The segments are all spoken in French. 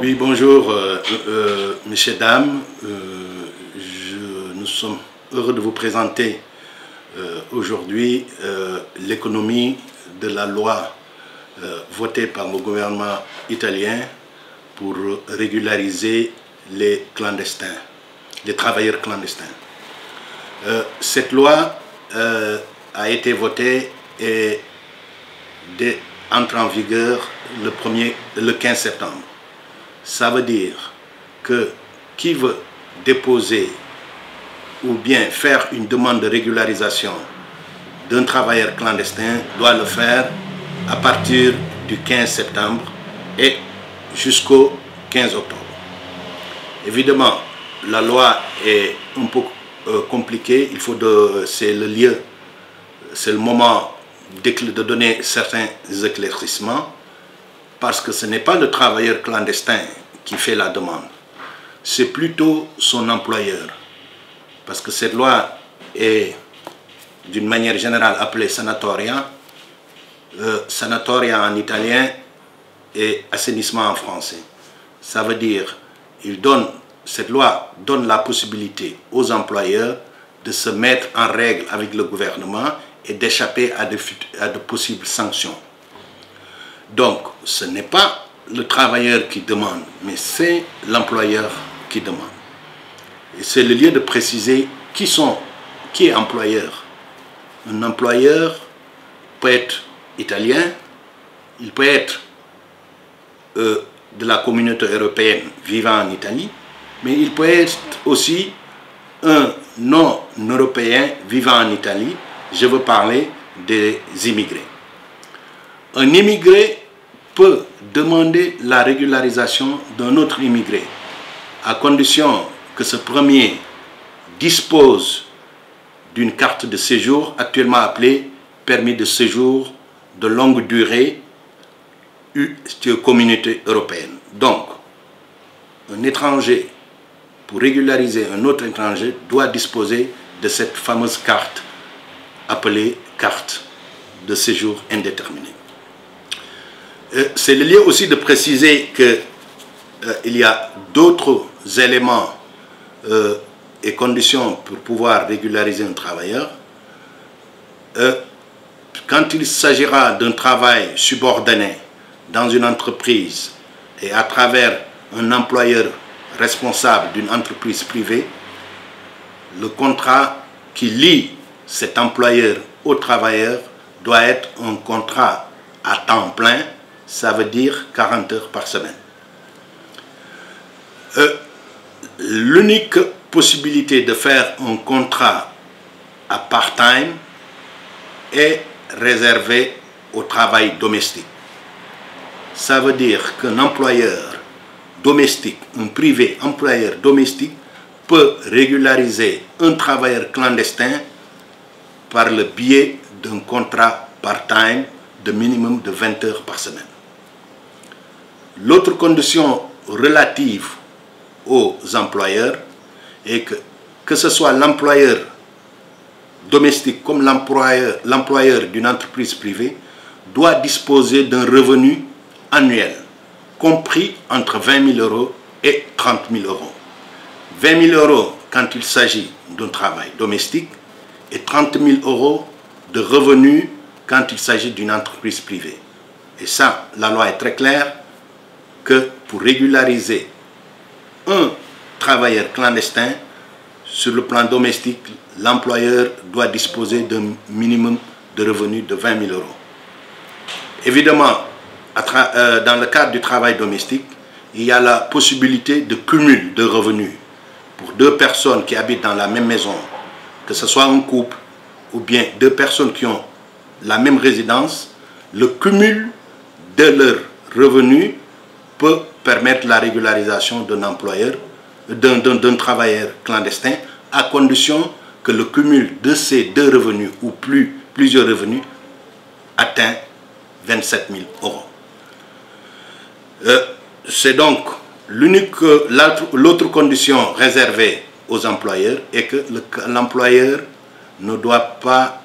Oui, bonjour, messieurs, dames. Nous sommes heureux de vous présenter aujourd'hui l'économie de la loi votée par le gouvernement italien pour régulariser les clandestins, les travailleurs clandestins. Cette loi a été votée et entre en vigueur le 15 septembre. Ça veut dire que qui veut déposer ou bien faire une demande de régularisation d'un travailleur clandestin doit le faire à partir du 15 septembre et jusqu'au 15 octobre. Évidemment, la loi est un peu compliquée, c'est le lieu, c'est le moment de donner certains éclaircissements, parce que ce n'est pas le travailleur clandestin qui fait la demande, c'est plutôt son employeur. Parce que cette loi est d'une manière générale appelée sanatoria. Sanatoria en italien et assainissement en français. Ça veut dire, cette loi donne la possibilité aux employeurs de se mettre en règle avec le gouvernement et d'échapper à de possibles sanctions. Donc, ce n'est pas le travailleur qui demande, mais c'est l'employeur qui demande. Et c'est le lieu de préciser qui est employeur. Un employeur peut être italien, il peut être de la communauté européenne vivant en Italie, mais il peut être aussi un non-européen vivant en Italie. Je veux parler des immigrés. Un immigré peut demander la régularisation d'un autre immigré, à condition que ce premier dispose d'une carte de séjour, actuellement appelée permis de séjour de longue durée communauté européenne. Donc, un étranger, pour régulariser un autre étranger, doit disposer de cette fameuse carte appelée carte de séjour indéterminé. C'est le lieu aussi de préciser qu'il y a d'autres éléments et conditions pour pouvoir régulariser un travailleur. Quand il s'agira d'un travail subordonné dans une entreprise et à travers un employeur responsable d'une entreprise privée, le contrat qui lie cet employeur au travailleur doit être un contrat à temps plein, ça veut dire 40 heures par semaine. L'unique possibilité de faire un contrat à part-time est réservée au travail domestique. Ça veut dire qu'un employeur domestique, un privé employeur domestique, peut régulariser un travailleur clandestin par le biais d'un contrat part-time de minimum de 20 heures par semaine. L'autre condition relative aux employeurs est que ce soit l'employeur domestique comme l'employeur d'une entreprise privée doit disposer d'un revenu annuel compris entre 20 000 € et 30 000 €. 20 000 € quand il s'agit d'un travail domestique et 30 000 € de revenus quand il s'agit d'une entreprise privée. Et ça, la loi est très claire que pour régulariser un travailleur clandestin, sur le plan domestique, l'employeur doit disposer d'un minimum de revenus de 20 000 €. Évidemment, dans le cadre du travail domestique, il y a la possibilité de cumul de revenus pour deux personnes qui habitent dans la même maison, que ce soit un couple ou bien deux personnes qui ont la même résidence. Le cumul de leurs revenus peut permettre la régularisation d'un travailleur clandestin, à condition que le cumul de ces deux revenus ou plusieurs revenus atteint 27 000 €. C'est donc l'autre condition réservée aux employeurs est que l'employeur ne doit pas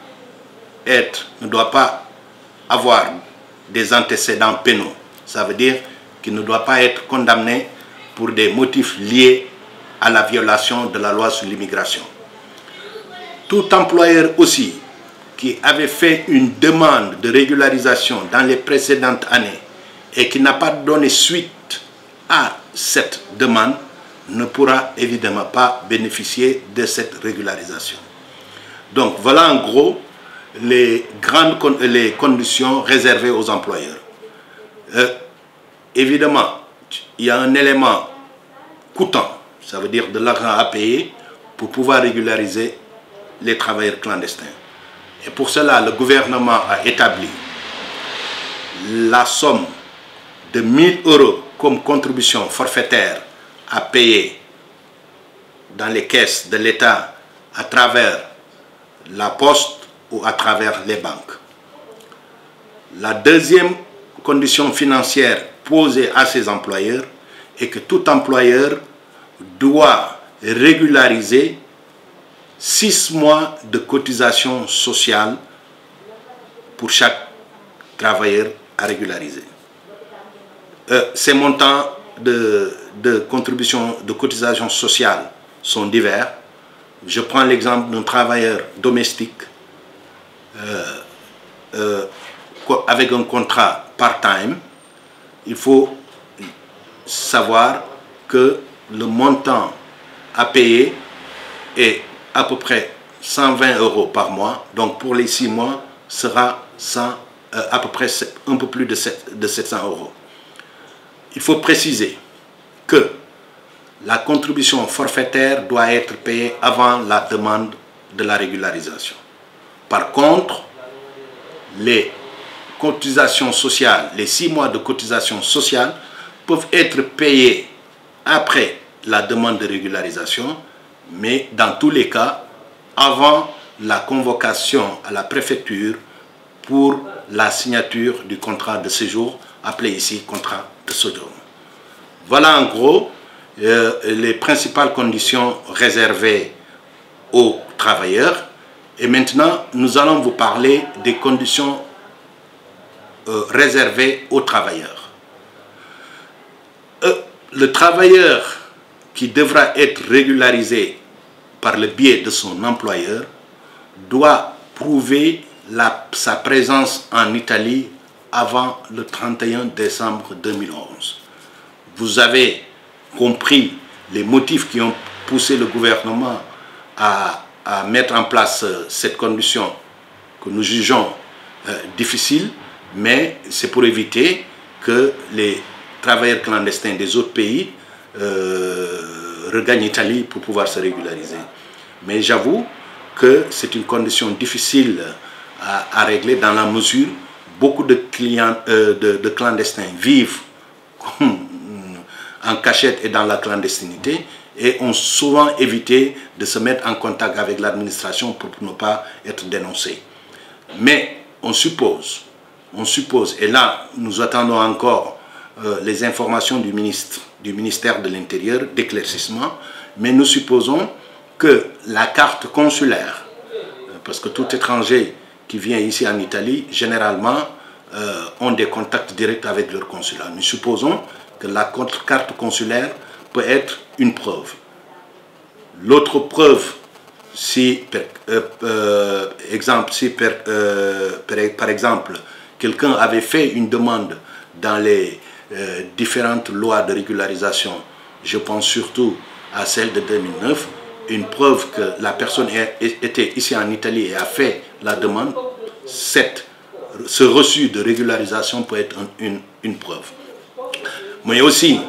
avoir des antécédents pénaux. Ça veut dire qui ne doit pas être condamné pour des motifs liés à la violation de la loi sur l'immigration. Tout employeur aussi qui avait fait une demande de régularisation dans les précédentes années et qui n'a pas donné suite à cette demande ne pourra évidemment pas bénéficier de cette régularisation. Donc voilà en gros les conditions réservées aux employeurs. Évidemment, il y a un élément coûtant, ça veut dire de l'argent à payer pour pouvoir régulariser les travailleurs clandestins. Et pour cela, le gouvernement a établi la somme de 1 000 € comme contribution forfaitaire à payer dans les caisses de l'État à travers la poste ou à travers les banques. La deuxième condition financière posée à ces employeurs est que tout employeur doit régulariser 6 mois de cotisation sociale pour chaque travailleur à régulariser. Ces montants de contribution de cotisation sociale sont divers. Je prends l'exemple d'un travailleur domestique avec un contrat part-time. Il faut savoir que le montant à payer est à peu près 120 € par mois. Donc pour les 6 mois, sera à peu près un peu plus de 700 €. Il faut préciser que la contribution forfaitaire doit être payée avant la demande de la régularisation. Par contre, les cotisations sociales, les 6 mois de cotisation sociale peuvent être payés après la demande de régularisation, mais dans tous les cas, avant la convocation à la préfecture pour la signature du contrat de séjour, appelé ici contrat de séjour. Voilà en gros les principales conditions réservées aux travailleurs. Et maintenant, nous allons vous parler des conditions réservées aux travailleurs. Le travailleur qui devra être régularisé par le biais de son employeur doit prouver sa présence en Italie avant le 31 décembre 2011. Vous avez compris les motifs qui ont poussé le gouvernement à mettre en place cette condition que nous jugeons difficile, mais c'est pour éviter que les travailleurs clandestins des autres pays regagnent l'Italie pour pouvoir se régulariser. Mais j'avoue que c'est une condition difficile à régler dans la mesure où beaucoup de clandestins vivent en cachette et dans la clandestinité et ont souvent évité de se mettre en contact avec l'administration pour ne pas être dénoncés. Mais on suppose, et là nous attendons encore les informations du ministère de l'Intérieur, d'éclaircissement, mais nous supposons que la carte consulaire, parce que tout étranger qui vient ici en Italie, généralement, ont des contacts directs avec leur consulat. Nous supposons que la carte consulaire peut être une preuve. L'autre preuve, si par exemple, quelqu'un avait fait une demande dans les différentes lois de régularisation, je pense surtout à celle de 2009, une preuve que la personne était ici en Italie et a fait la demande, ce reçu de régularisation peut être une preuve. Mais aussi,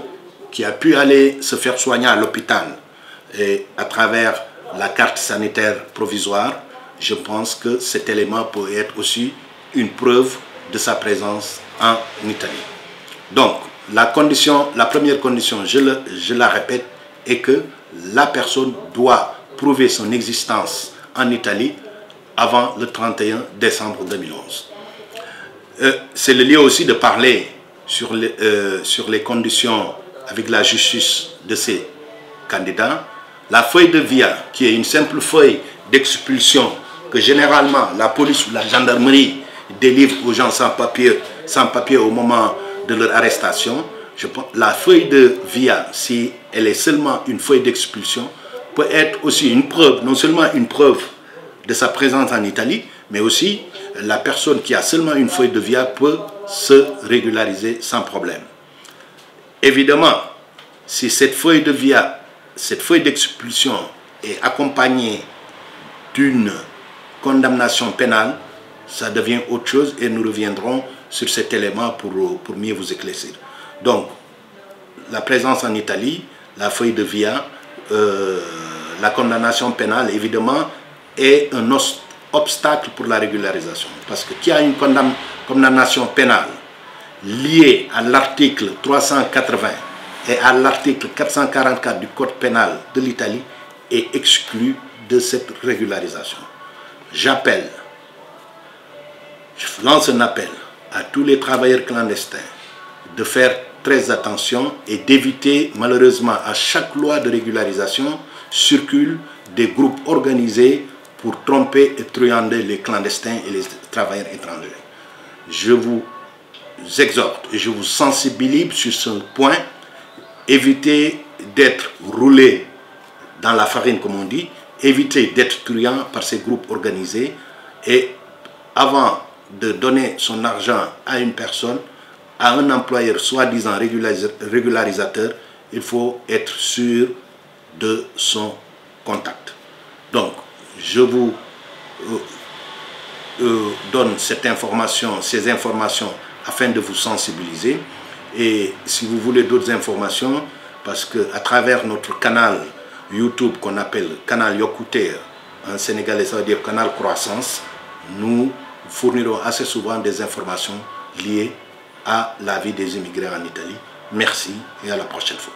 qui a pu aller se faire soigner à l'hôpital et à travers la carte sanitaire provisoire, je pense que cet élément peut être aussi une preuve de sa présence en Italie. Donc, la première condition, je la répète, est que la personne doit prouver son existence en Italie avant le 31 décembre 2011. C'est le lieu aussi de parler sur les conditions avec la justice de ces candidats. La feuille de via, qui est une simple feuille d'expulsion que généralement la police ou la gendarmerie délivre aux gens sans papier au moment de leur arrestation, la feuille de via, si elle est seulement une feuille d'expulsion, peut être aussi une preuve, non seulement une preuve de sa présence en Italie, mais aussi la personne qui a seulement une feuille de via peut se régulariser sans problème. Évidemment, si cette feuille de via, cette feuille d'expulsion est accompagnée d'une condamnation pénale, ça devient autre chose et nous reviendrons sur cet élément pour mieux vous éclaircir. Donc, la présence en Italie, la feuille de via, la condamnation pénale, évidemment, est un obstacle pour la régularisation. Parce que qui a une condamnation pénale liée à l'article 380 et à l'article 444 du Code pénal de l'Italie est exclu de cette régularisation. Je lance un appel à tous les travailleurs clandestins de faire très attention et d'éviter, malheureusement, à chaque loi de régularisation circulent des groupes organisés pour tromper et truander les clandestins et les travailleurs étrangers. Je vous exhorte et je vous sensibilise sur ce point. Évitez d'être roulé dans la farine, comme on dit. Évitez d'être truand par ces groupes organisés. Et avant de donner son argent à une personne, à un employeur soi-disant régularisateur, il faut être sûr de son contact. Donc, je vous donne cette information, ces informations afin de vous sensibiliser. Et si vous voulez d'autres informations, parce qu'à travers notre canal YouTube qu'on appelle canal Yokuter, en sénégalais ça veut dire canal Croissance, nous fournirons assez souvent des informations liées à la vie des immigrés en Italie. Merci et à la prochaine fois.